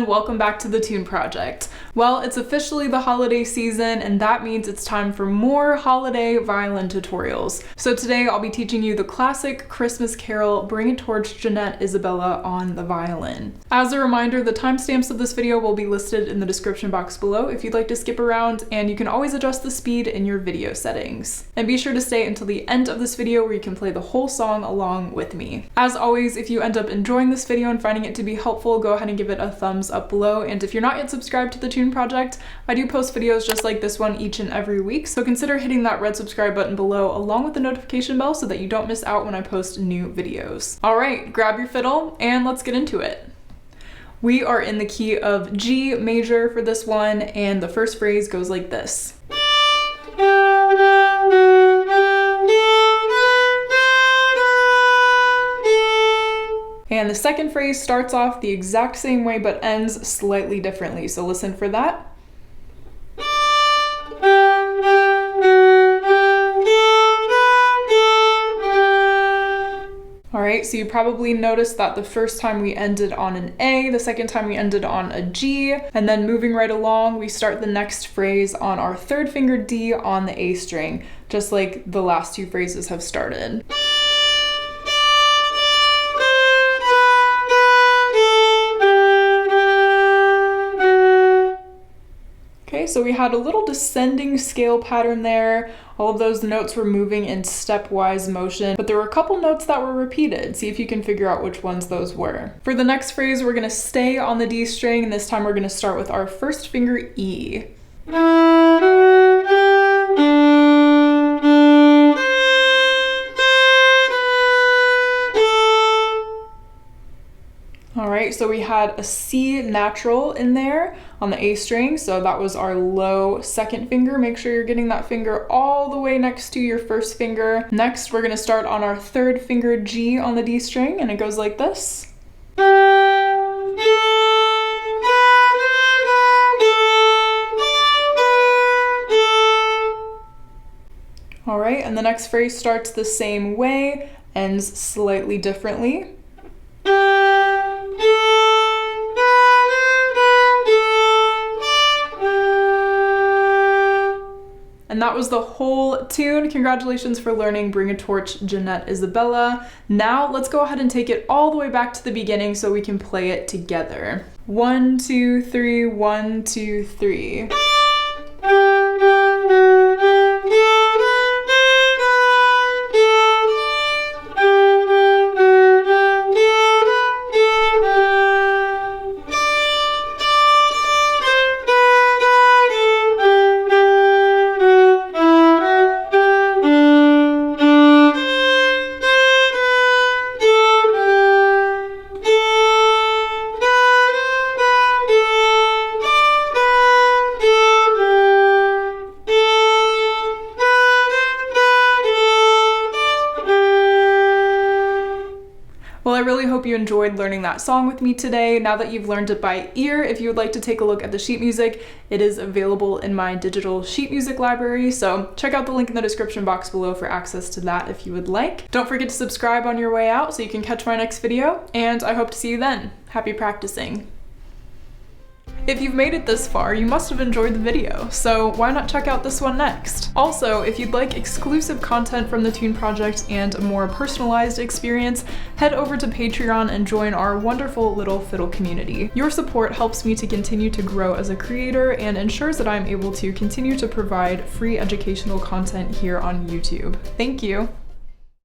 and welcome back to the Tune Project. Well, it's officially the holiday season, and that means it's time for more holiday violin tutorials. So today I'll be teaching you the classic Christmas carol, Bring It Towards Jeanette, Isabella on the violin. As a reminder, the timestamps of this video will be listed in the description box below if you'd like to skip around, and you can always adjust the speed in your video settings. And be sure to stay until the end of this video where you can play the whole song along with me. As always, if you end up enjoying this video and finding it to be helpful, go ahead and give it a thumbs up below. And if you're not yet subscribed to the Tune Project, I do post videos just like this one each and every week, so consider hitting that red subscribe button below along with the notification bell so that you don't miss out when I post new videos. All right, grab your fiddle and let's get into it. We are in the key of G major for this one, and the first phrase goes like this. And the second phrase starts off the exact same way but ends slightly differently, so listen for that. Alright, so you probably noticed that the first time we ended on an A, the second time we ended on a G, and then moving right along, we start the next phrase on our third finger D on the A string, just like the last two phrases have started. Okay, so we had a little descending scale pattern there. All of those notes were moving in stepwise motion, but there were a couple notes that were repeated. See if you can figure out which ones those were. For the next phrase, we're gonna stay on the D string, and this time we're gonna start with our first finger E. Alright, so we had a C natural in there on the A string, so that was our low second finger. Make sure you're getting that finger all the way next to your first finger. Next, we're going to start on our third finger G on the D string, and it goes like this. Alright, and the next phrase starts the same way, ends slightly differently. And that was the whole tune. Congratulations for learning Bring a Torch, Jeanette, Isabella. Now let's go ahead and take it all the way back to the beginning so we can play it together. 1, 2, 3, 1, 2, 3. Well, I really hope you enjoyed learning that song with me today. Now that you've learned it by ear, if you would like to take a look at the sheet music, it is available in my digital sheet music library, so check out the link in the description box below for access to that if you would like. Don't forget to subscribe on your way out so you can catch my next video, and I hope to see you then. Happy practicing. If you've made it this far, you must have enjoyed the video, so why not check out this one next? Also, if you'd like exclusive content from the Tune Project and a more personalized experience, head over to Patreon and join our wonderful little fiddle community. Your support helps me to continue to grow as a creator and ensures that I'm able to continue to provide free educational content here on YouTube. Thank you!